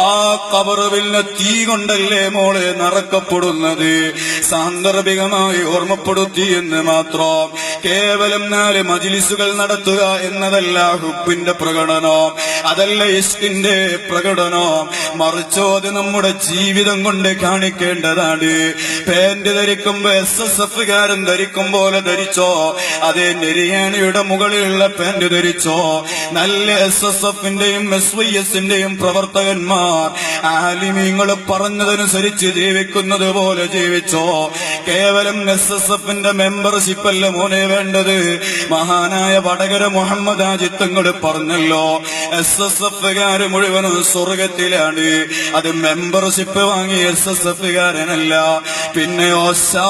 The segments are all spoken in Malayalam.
ആ ഖബറിലെ തീ കൊണ്ടല്ലേ മോളെ നറക്കപ്പെടുന്നത്. സാന്ദർഭികമായി ഓർമ്മപ്പെടുത്തി എന്ന് മാത്രം. കേവലം 4 മജ്‌ലിസുകൾ നടത്തുക എന്നതല്ല ഹുബ്ബിന്റെ പ്രകടനം, അതല്ല ഇഷ്കിന്റെ പ്രകടനം. മറിച്ചോ അത് നമ്മുടെ ജീവിതം കൊണ്ട് കാണിക്കേണ്ടതാണ്. പാന്റ് ധരിക്കുമ്പോ SSFകാരൻ ധരിക്കും പോലെ ധരിച്ചോ, അതേ നെരിയാണിയുടെ മുകളിലുള്ള പാന്റ് ധരിച്ചോ. നല്ല SSFന്റെയും SYSന്റെയും പ്രവർത്തകന്മാർ ആലിമീങ്ങൾ പറഞ്ഞതനുസരിച്ച് ജീവിക്കുന്നത് പോലെ ജീവിച്ചോ. കേവലം SSFന്റെ മെമ്പർഷിപ്പ് അല്ല മോനെ വേണ്ടത്. മഹാനായ വടകര മുഹമ്മദ് ആജിത്തങ്ങൾ പറഞ്ഞല്ലോ, SSFകാര് മുഴുവനും സ്വർഗത്തിലാണ്. അത് മെമ്പർഷിപ്പ് വാങ്ങി SSFകാരനല്ല. പിന്നെയോ ശാബുൽ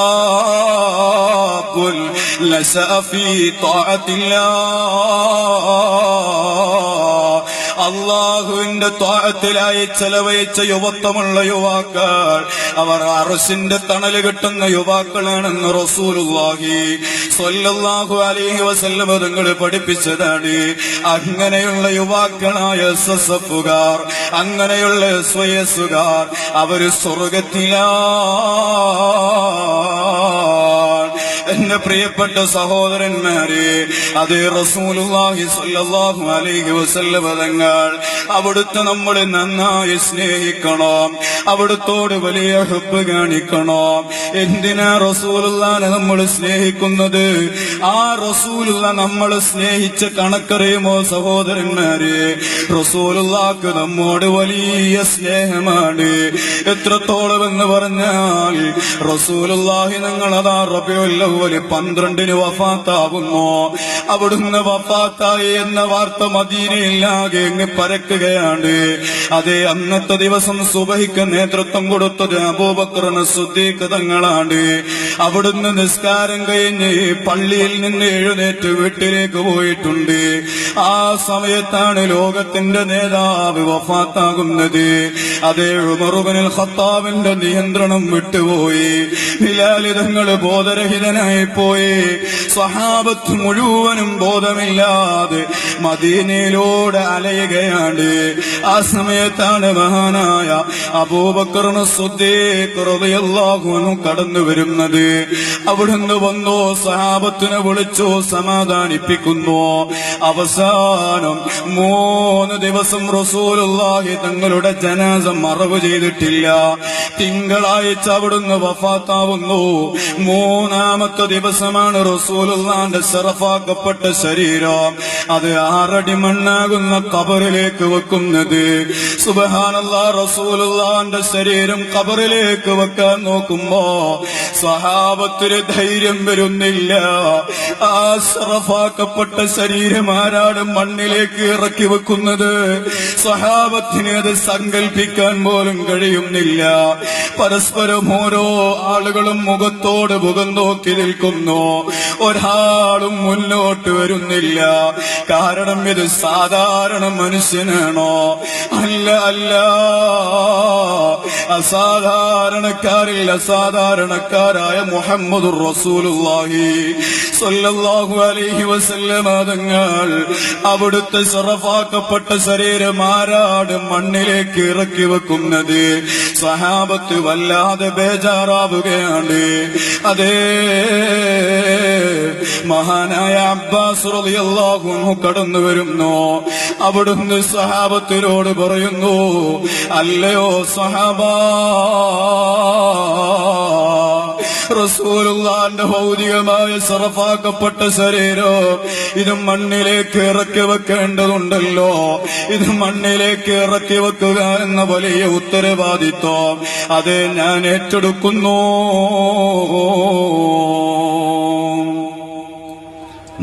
ലശഅ ഫീ ത്വാഅത്തില്ലാഹ്, അള്ളാഹുവിന്റെ ത്വാഅത്തിലായി ചെലവഴിച്ച യുവത്വമുള്ള യുവാക്കൾ, അവർ അർശിന്റെ തണല് കിട്ടുന്ന യുവാക്കളാണെന്ന് റസൂലുള്ളാഹി സ്വല്ലല്ലാഹു അലൈഹി വസല്ലം തങ്ങൾ പഠിപ്പിച്ചതാണ്. അങ്ങനെയുള്ള യുവാക്കളായ SSFകാർ, അങ്ങനെയുള്ള SYSകാർ, അവര് സ്വർഗത്തിലാണ്. എന്റെ പ്രിയപ്പെട്ട സഹോദരന്മാരെ, അതേ റസൂലുള്ളാഹി സ്വല്ലല്ലാഹു അലൈഹി വസല്ലം തങ്ങൾ അവിടുത്തെ നമ്മൾ നന്നായി സ്നേഹിക്കണം, അവിടുത്തോട് വലിയ ഹുബ്ബ് കാണിക്കണം. എന്തിനാ റസൂലുള്ളാഹിനെ നമ്മൾ സ്നേഹിക്കുന്നത്? ആ റസൂലുള്ള നമ്മൾ സ്നേഹിച്ച കണക്കറിയുമോ സഹോദരന്മാരെ? റസൂലുള്ളാഹിക്ക് നമ്മോട് വലിയ സ്നേഹമാണ്. എത്രത്തോളം എന്ന് പറഞ്ഞാൽ റസൂലുള്ളാഹി ഞങ്ങൾ അതാ റബീഉൽ അവ്വൽ 12 വഫാത്താകുന്നു. അവിടുന്ന് വഫാത്തായി എന്ന വാർത്ത മദീനയിലാകെ പരക്കുകയാണ്. അതേ അന്നത്തെ ദിവസം സുബഹിക്ക് നേതൃത്വം കൊടുത്തത് അബൂബക്കർ സിദ്ദീഖ് തങ്ങളാണ്. അവിടുന്ന് നിസ്കാരം കഴിഞ്ഞ് പള്ളിയിൽ നിന്ന് എഴുന്നേറ്റ് വീട്ടിലേക്ക് പോയിട്ടുണ്ട്. ആ സമയത്താണ് ലോകത്തിന്റെ നേതാവ് വഫാത്താകുന്നത്. അതേ ഉമർ ഇബ്നുൽ ഖത്താബിന്റെ നിയന്ത്രണം വിട്ടുപോയി. ബിലാൽ തങ്ങൾ ബോധരഹിതനായി പോയി. സ്വഹാബത്ത് മുഴുവനും ബോധമില്ലാതെ മദീനയിലൂടെ അലയുകയാണ്. ആ സമയത്താണ് മഹാനായ അബൂബക്കർ സിദ്ദീഖ് റളിയല്ലാഹു അൻഹു കടന്നു വരുന്നത്. അവിടുന്ന് വന്നു സ്വഹാബത്തിനെ വിളിച്ചു സമാധാനിപ്പിക്കുന്നു. അവസാനം 3 ദിവസം റസൂലുള്ളാഹി തങ്ങളുടെ ജനാസ മറവ് ചെയ്തിട്ടില്ല. തിങ്കളാഴ്ച അവിടുന്ന് വഫാത്താവുന്നു. 3ാമത്തെ ദിവസമാണ് റസൂലുള്ളാഹിന്റെ ശറഫാക്കപ്പെട്ട ശരീരം അത് 6 അടി മണ്ണാകുന്ന ഖബറിലേക്ക് വെക്കുന്നത്. സുബ്ഹാനല്ലാഹ്, റസൂലുള്ളാഹിന്റെ ശരീരം ഖബറിലേക്ക് വെക്കാൻ നോക്കുമ്പോ സ്വഹാബത്തിന് ധൈര്യം വരുന്നില്ല. ആ ശറഫാക്കപ്പെട്ട ശരീരം ആരാണ് മണ്ണിലേക്ക് ഇറക്കി വെക്കുന്നത്? സ്വഹാബത്തിന് അത് സങ്കല്പിക്കാൻ പോലും കഴിയുന്നില്ല. പരസ്പരം ഓരോ ആളുകളും മുഖത്തോട് മുഖം നോക്കി നിൽക്കുന്നു. ഒരാളും മുന്നോട്ട് വരുന്നില്ല. കാരണം ഇത് സാധാരണ മനുഷ്യനാണോ? അല്ല, അല്ല. അസാധാരണക്കാരിൽ അസാധാരണക്കാരായ മുഹമ്മദുർ റസൂലുള്ളാഹി സ്വല്ലല്ലാഹു അലൈഹി വസല്ലം തങ്ങൾ അവിടുത്തെ ശറഫാക്കപ്പെട്ട ശരീരം ആരാട് മണ്ണിലേക്ക് ഇറക്കി വെക്കുന്നത്? സ്വഹാബത്ത് വല്ലാതെ ബേജാറാവുകയാണ്. അതേ മഹാനായ അബ്ബാസ് റളിയല്ലാഹു അൻഹു കടന്നു വരുന്നു. അവിടുന്ന് സ്വഹാബത്തിനോട് പറയുന്നു, അല്ലയോ സ്വഹാബാ, റസൂലുള്ളാഹിന്റെ ഭൗതികമായ ശറഫാക്കപ്പെട്ട ശരീരം ഇത് മണ്ണിലേക്ക് ഇറക്കി വെക്കേണ്ടതുണ്ടല്ലോ. ഇത് മണ്ണിലേക്ക് ഇറക്കി വെക്കുക എന്ന വലിയ ഉത്തരവാദിത്വം അത് ഞാൻ ഏറ്റെടുക്കുന്നു.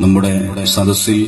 നമ്മുടെ സദസ്സിൽ